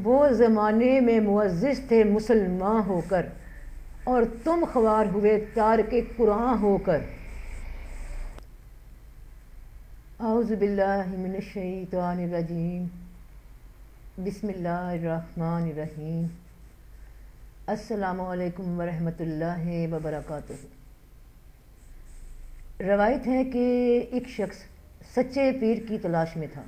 وہ زمانے میں معزز تھے مسلمان ہو کر، اور تم خوار ہوئے تارک قرآن ہو کر۔ اعوذ باللہ من الشیطان الرجیم، بسم اللہ الرحمن الرحیم۔ السلام علیکم ورحمۃ اللہ وبرکاتہ۔ روایت ہے کہ ایک شخص سچے پیر کی تلاش میں تھا۔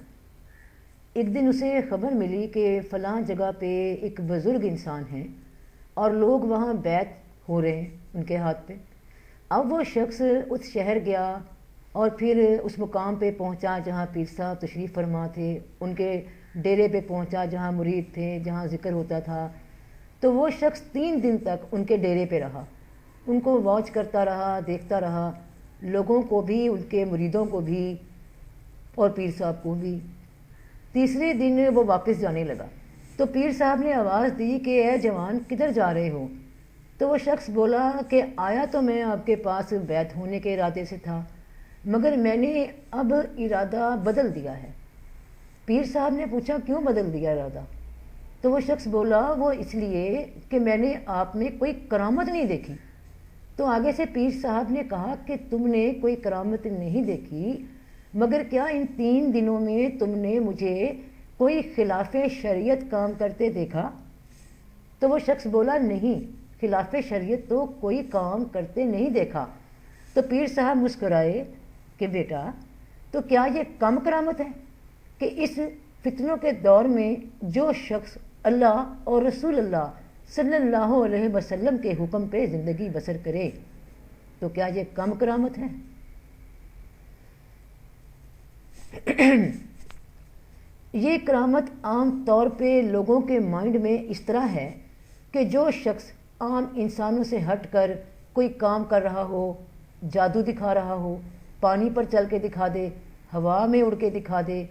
ایک دن اسے خبر ملی کہ فلاں جگہ پہ ایک بزرگ انسان ہیں اور لوگ وہاں بیعت ہو رہے ہیں ان کے ہاتھ پہ۔ اب وہ شخص اس شہر گیا اور پھر اس مقام پہ پہنچا جہاں پیر صاحب تشریف فرما تھے، ان کے ڈیرے پہ پہنچا جہاں مرید تھے، جہاں ذکر ہوتا تھا۔ تو وہ شخص 3 دن تک ان کے ڈیرے پہ رہا، ان کو واچ کرتا رہا، دیکھتا رہا، لوگوں کو بھی، ان کے مریدوں کو بھی اور پیر صاحب کو بھی۔ تیسرے دن وہ واپس جانے لگا تو پیر صاحب نے آواز دی کہ اے جوان، کدھر جا رہے ہو؟ تو وہ شخص بولا کہ آیا تو میں آپ کے پاس بیعت ہونے کے ارادے سے تھا، مگر میں نے اب ارادہ بدل دیا ہے۔ پیر صاحب نے پوچھا کیوں بدل دیا ارادہ؟ تو وہ شخص بولا وہ اس لیے کہ میں نے آپ میں کوئی کرامت نہیں دیکھی۔ تو آگے سے پیر صاحب نے کہا کہ تم نے کوئی کرامت نہیں دیکھی، مگر کیا ان 3 دنوں میں تم نے مجھے کوئی خلاف شریعت کام کرتے دیکھا؟ تو وہ شخص بولا نہیں، خلاف شریعت تو کوئی کام کرتے نہیں دیکھا۔ تو پیر صاحب مسکرائے کہ بیٹا تو کیا یہ کم کرامت ہے کہ اس فتنوں کے دور میں جو شخص اللہ اور رسول اللہ صلی اللہ علیہ وسلم کے حکم پہ زندگی بسر کرے، تو کیا یہ کم کرامت ہے؟ یہ کرامت عام طور پہ لوگوں کے مائنڈ میں اس طرح ہے کہ جو شخص عام انسانوں سے ہٹ کر کوئی کام کر رہا ہو، جادو دکھا رہا ہو، پانی پر چل کے دکھا دے، ہوا میں اڑ کے دکھا دے،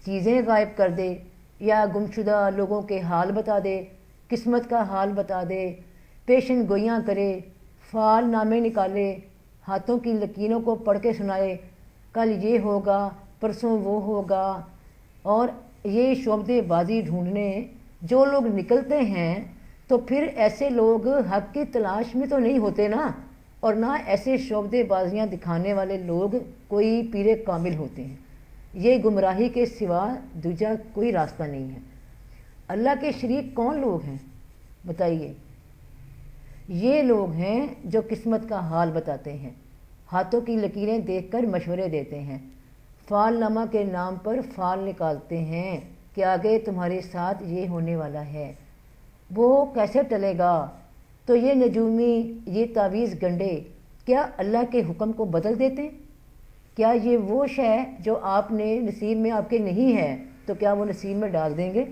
چیزیں غائب کر دے، یا گمشدہ لوگوں کے حال بتا دے، قسمت کا حال بتا دے، پیشن گوئیاں کرے، فال نامے نکالے، ہاتھوں کی لکیروں کو پڑھ کے سنائے، کل یہ ہوگا، پرسوں وہ ہوگا، اور یہ شعبدے بازی ڈھونڈنے جو لوگ نکلتے ہیں تو پھر ایسے لوگ حق کی تلاش میں تو نہیں ہوتے نا، اور نہ ایسے شعبدے بازیاں دکھانے والے لوگ کوئی پیر کامل ہوتے ہیں۔ یہ گمراہی کے سوا دوجا کوئی راستہ نہیں ہے۔ اللہ کے شریک کون لوگ ہیں بتائیے؟ یہ لوگ ہیں جو قسمت کا حال بتاتے ہیں، ہاتھوں کی لکیریں دیکھ کر مشورے دیتے ہیں، فال نامہ کے نام پر فال نکالتے ہیں کہ آگے تمہارے ساتھ یہ ہونے والا ہے، وہ کیسے ٹلے گا؟ تو یہ نجومی، یہ تعویذ گنڈے کیا اللہ کے حکم کو بدل دیتے ہیں؟ کیا یہ وہ شے جو آپ نے نصیب میں آپ کے نہیں ہے تو کیا وہ نصیب میں ڈال دیں گے؟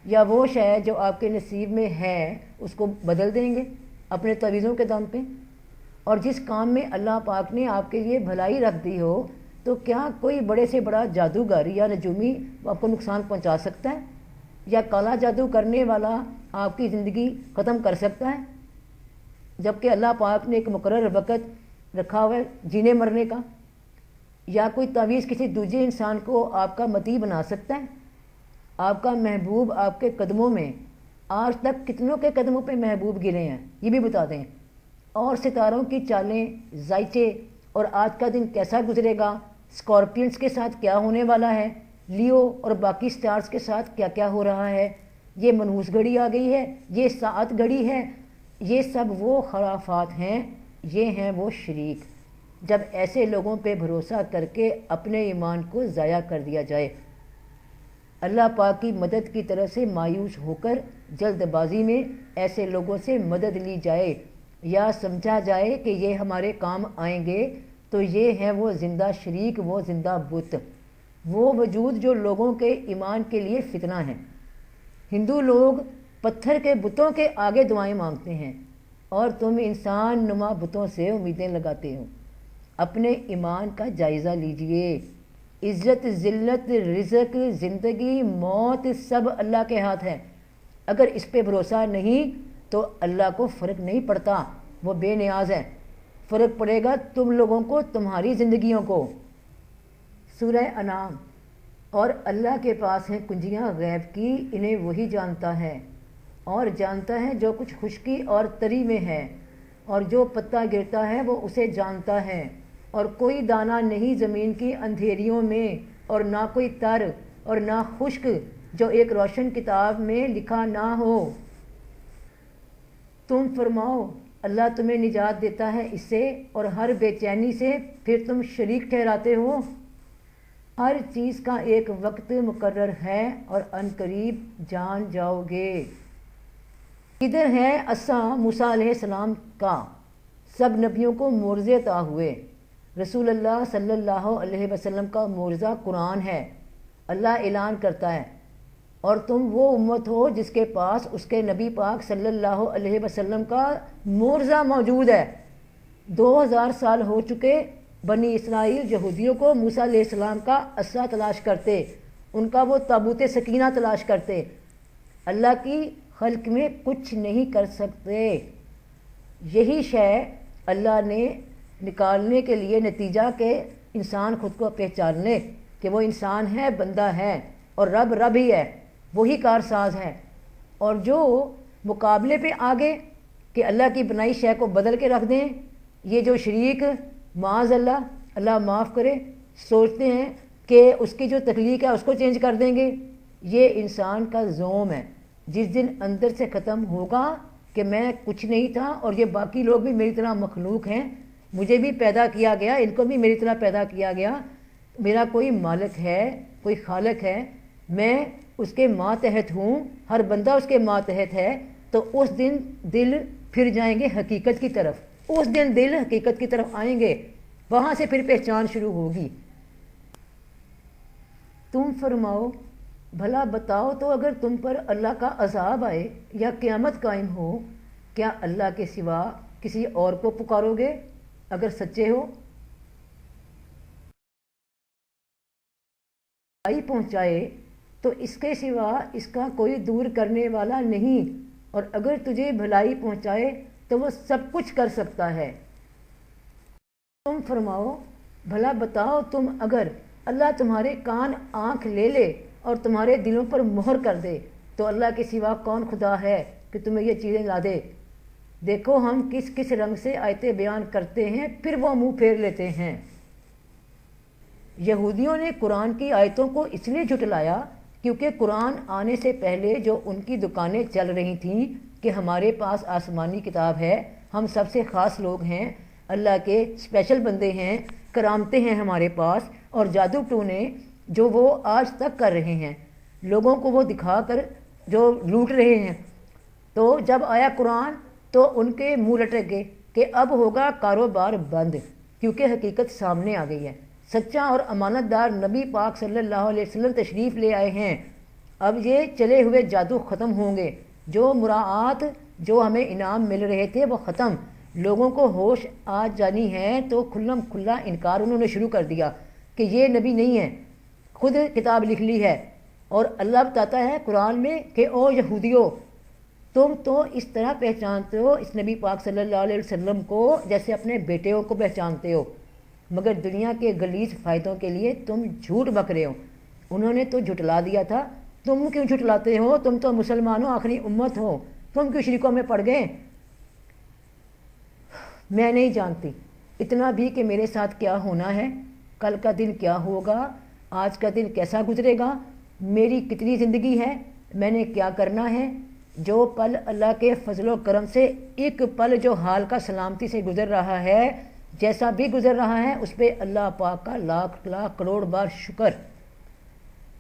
یا وہ شے جو آپ کے نصیب میں ہے اس کو بدل دیں گے اپنے تعویذوں کے دم پہ؟ اور جس کام میں اللہ پاک نے آپ کے لیے بھلائی رکھ دی ہو تو کیا کوئی بڑے سے بڑا جادوگر یا نجومی آپ کو نقصان پہنچا سکتا ہے؟ یا کالا جادو کرنے والا آپ کی زندگی ختم کر سکتا ہے؟ جبکہ اللہ پاک نے ایک مقرر وقت رکھا ہوا ہے جینے مرنے کا۔ یا کوئی تعویذ کسی دوسرے انسان کو آپ کا مطیع بنا سکتا ہے؟ آپ کا محبوب آپ کے قدموں میں، آج تک کتنوں کے قدموں پہ محبوب گرے ہیں یہ بھی بتا دیں، اور ستاروں کی چالیں، ذائچے، اور آج کا دن کیسا گزرے گا، اسکارپینس کے ساتھ کیا ہونے والا ہے، لیو اور باقی سٹارز کے ساتھ کیا کیا ہو رہا ہے، یہ منحوس گھڑی آ گئی ہے، یہ ساعت گھڑی ہے، یہ سب وہ خرافات ہیں، یہ ہیں وہ شریک۔ جب ایسے لوگوں پہ بھروسہ کر کے اپنے ایمان کو ضائع کر دیا جائے، اللہ پاک کی مدد کی طرف سے مایوس ہو کر جلد بازی میں ایسے لوگوں سے مدد لی جائے یا سمجھا جائے کہ یہ ہمارے کام آئیں گے، تو یہ ہیں وہ زندہ شریک، وہ زندہ بت، وہ وجود جو لوگوں کے ایمان کے لیے فتنہ ہیں۔ ہندو لوگ پتھر کے بتوں کے آگے دعائیں مانگتے ہیں اور تم انسان نما بتوں سے امیدیں لگاتے ہو۔ اپنے ایمان کا جائزہ لیجئے۔ عزت، ذلت، رزق، زندگی، موت سب اللہ کے ہاتھ ہے۔ اگر اس پہ بھروسہ نہیں تو اللہ کو فرق نہیں پڑتا، وہ بے نیاز ہے۔ فرق پڑے گا تم لوگوں کو، تمہاری زندگیوں کو۔ سورہ انعام اور اللہ کے پاس ہیں کنجیاں غیب کی، انہیں وہی جانتا ہے، اور جانتا ہے جو کچھ خشکی اور تری میں ہے، اور جو پتا گرتا ہے وہ اسے جانتا ہے، اور کوئی دانہ نہیں زمین کی اندھیریوں میں، اور نہ کوئی تر اور نہ خشک جو ایک روشن کتاب میں لکھا نہ ہو۔ تم فرماؤ اللہ تمہیں نجات دیتا ہے اس سے اور ہر بے چینی سے، پھر تم شریک ٹھہراتے ہو۔ ہر چیز کا ایک وقت مقرر ہے اور عنقریب جان جاؤ گے۔ ادھر ہے عصا موسیٰ علیہ السلام کا، سب نبیوں کو معجزے عطا ہوئے، رسول اللہ صلی اللہ علیہ وسلم کا معجزہ قرآن ہے۔ اللہ اعلان کرتا ہے اور تم وہ امت ہو جس کے پاس اس کے نبی پاک صلی اللہ علیہ وسلم کا معجزہ موجود ہے۔ 2000 سال ہو چکے، بنی اسرائیل یہودیوں کو موسیٰ علیہ السلام کا عصا تلاش کرتے، ان کا وہ تابوت سکینہ تلاش کرتے، اللہ کی خلق میں کچھ نہیں کر سکتے۔ یہی شے اللہ نے نکالنے کے لیے نتیجہ کہ انسان خود کو پہچان لے کہ وہ انسان ہے، بندہ ہے، اور رب رب ہی ہے، وہی کارساز ہے۔ اور جو مقابلے پہ آگے کہ اللہ کی بنائی شے کو بدل کے رکھ دیں، یہ جو شریک معاذ اللہ، اللہ معاف کرے، سوچتے ہیں کہ اس کی جو تخلیق ہے اس کو چینج کر دیں گے، یہ انسان کا زوم ہے۔ جس دن اندر سے ختم ہوگا کہ میں کچھ نہیں تھا اور یہ باقی لوگ بھی میری طرح مخلوق ہیں، مجھے بھی پیدا کیا گیا، ان کو بھی میری طرح پیدا کیا گیا، میرا کوئی مالک ہے، کوئی خالق ہے، میں اس کے ماتحت ہوں، ہر بندہ اس کے ماتحت ہے، تو اس دن دل پھر جائیں گے حقیقت کی طرف، اس دن دل حقیقت کی طرف آئیں گے، وہاں سے پھر پہچان شروع ہوگی۔ تم فرماؤ بھلا بتاؤ تو اگر تم پر اللہ کا عذاب آئے یا قیامت قائم ہو، کیا اللہ کے سوا کسی اور کو پکارو گے اگر سچے ہو؟ بھلائی پہنچائے تو اس کے سوا اس کا کوئی دور کرنے والا نہیں، اور اگر تجھے بھلائی پہنچائے تو وہ سب کچھ کر سکتا ہے۔ تم فرماؤ بھلا بتاؤ تم اگر اللہ تمہارے کان آنکھ لے لے اور تمہارے دلوں پر مہر کر دے تو اللہ کے سوا کون خدا ہے کہ تمہیں یہ چیزیں لا دے؟ دیکھو ہم کس کس رنگ سے آیتیں بیان کرتے ہیں، پھر وہ منہ پھیر لیتے ہیں۔ یہودیوں نے قرآن کی آیتوں کو اس لیے جھٹلایا کیونکہ قرآن آنے سے پہلے جو ان کی دکانیں چل رہی تھیں کہ ہمارے پاس آسمانی کتاب ہے، ہم سب سے خاص لوگ ہیں، اللہ کے اسپیشل بندے ہیں، کرامتیں ہیں ہمارے پاس، اور جادو ٹونے جو وہ آج تک کر رہے ہیں، لوگوں کو وہ دکھا کر جو لوٹ رہے ہیں۔ تو جب آیا قرآن تو ان کے منہ لٹک گئے کہ اب ہوگا کاروبار بند، کیونکہ حقیقت سامنے آ گئی ہے، سچا اور امانت دار نبی پاک صلی اللہ علیہ وسلم تشریف لے آئے ہیں، اب یہ چلے ہوئے جادو ختم ہوں گے، جو مراعات جو ہمیں انعام مل رہے تھے وہ ختم، لوگوں کو ہوش آ جانی ہے تو کھلم کھلا انکار انہوں نے شروع کر دیا کہ یہ نبی نہیں ہے، خود کتاب لکھ لی ہے۔ اور اللہ بتاتا ہے قرآن میں کہ او یہودیو، تم تو اس طرح پہچانتے ہو اس نبی پاک صلی اللہ علیہ وسلم کو جیسے اپنے بیٹوں کو پہچانتے ہو، مگر دنیا کے غلیظ فائدوں کے لیے تم جھوٹ بک رہے ہو، انہوں نے تو جھٹلا دیا تھا، تم کیوں جھٹلاتے ہو؟ تم تو مسلمانوں آخری امت ہو، تم کیوں شریکوں میں پڑ گئے؟ میں نہیں جانتی اتنا بھی کہ میرے ساتھ کیا ہونا ہے، کل کا دن کیا ہوگا، آج کا دن کیسا گزرے گا، میری کتنی زندگی ہے، میں نے کیا کرنا ہے۔ جو پل اللہ کے فضل و کرم سے ایک پل جو حال کا سلامتی سے گزر رہا ہے، جیسا بھی گزر رہا ہے، اس پہ اللہ پاک کا لاکھ لاکھ کروڑ بار شکر،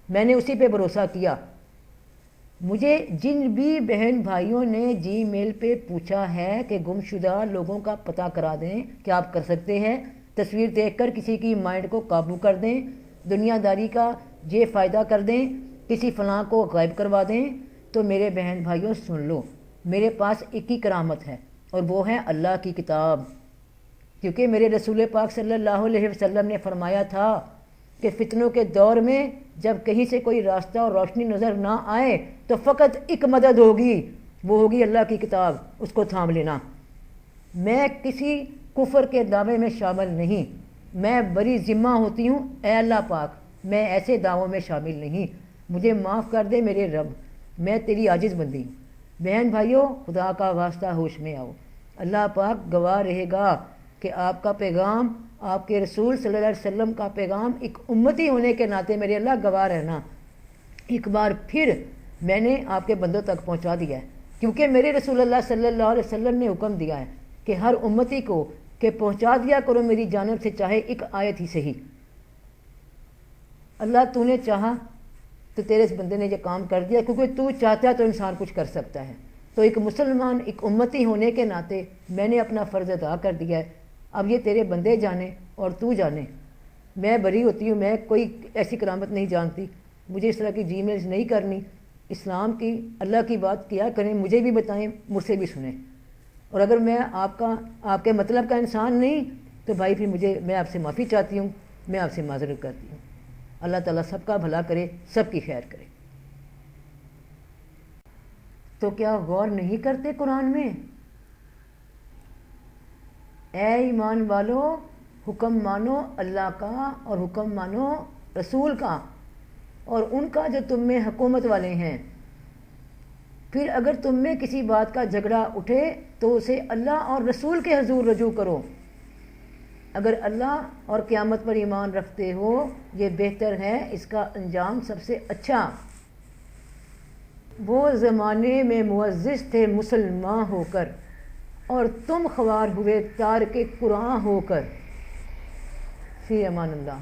میں نے اسی پہ بھروسہ کیا۔ مجھے جن بھی بہن بھائیوں نے جی میل پہ پوچھا ہے کہ گمشدہ لوگوں کا پتہ کرا دیں، کیا آپ کر سکتے ہیں؟ تصویر دیکھ کر کسی کی مائنڈ کو قابو کر دیں، دنیا داری کا یہ فائدہ کر دیں، کسی فلاں کو غائب کروا دیں، تو میرے بہن بھائیوں سن لو، میرے پاس ایک ہی کرامت ہے اور وہ ہے اللہ کی کتاب، کیونکہ میرے رسول پاک صلی اللہ علیہ وسلم نے فرمایا تھا کہ فتنوں کے دور میں جب کہیں سے کوئی راستہ اور روشنی نظر نہ آئے تو فقط ایک مدد ہوگی، وہ ہوگی اللہ کی کتاب، اس کو تھام لینا۔ میں کسی کفر کے دعوے میں شامل نہیں، میں بری ذمہ ہوتی ہوں، اے اللہ پاک میں ایسے دعووں میں شامل نہیں، مجھے معاف کر دے میرے رب، میں تیری عاجز بندی ہوں۔ بہن بھائیوں، خدا کا واسطہ ہوش میں آؤ۔ اللہ پاک گواہ رہے گا کہ آپ کا پیغام، آپ کے رسول صلی اللہ علیہ وسلم کا پیغام ایک امتی ہونے کے ناطے میرے اللہ گواہ رہنا، ایک بار پھر میں نے آپ کے بندوں تک پہنچا دیا ہے، کیونکہ میرے رسول اللہ صلی اللہ علیہ وسلم نے حکم دیا ہے کہ ہر امتی کو کہ پہنچا دیا کرو میری جانب سے چاہے ایک آیت ہی صحیح۔ اللہ تو نے چاہا تو تیرے اس بندے نے یہ کام کر دیا، کیونکہ تو چاہتا ہے تو انسان کچھ کر سکتا ہے۔ تو ایک مسلمان، ایک امتی ہونے کے ناطے میں نے اپنا فرض ادا کر دیا ہے، اب یہ تیرے بندے جانے اور تو جانے۔ میں بری ہوتی ہوں، میں کوئی ایسی کرامت نہیں جانتی، مجھے اس طرح کی جی میلز نہیں کرنی، اسلام کی، اللہ کی بات کیا کریں، مجھے بھی بتائیں، مجھ سے بھی سنیں، اور اگر میں آپ کے مطلب کا انسان نہیں تو بھائی پھر میں آپ سے معافی چاہتی ہوں، میں آپ سے معذرت کرتی ہوں۔ اللہ تعالیٰ سب کا بھلا کرے، سب کی خیر کرے۔ تو کیا غور نہیں کرتے قرآن میں؟ اے ایمان والو، حکم مانو اللہ کا اور حکم مانو رسول کا اور ان کا جو تم میں حکومت والے ہیں۔ پھر اگر تم میں کسی بات کا جھگڑا اٹھے تو اسے اللہ اور رسول کے حضور رجوع کرو۔ اگر اللہ اور قیامت پر ایمان رکھتے ہو یہ بہتر ہے، اس کا انجام سب سے اچھا۔ وہ زمانے میں معزز تھے مسلمان ہو کر، اور تم خوار ہوئے تارک قرآن ہو کر۔ فی امان اللہ۔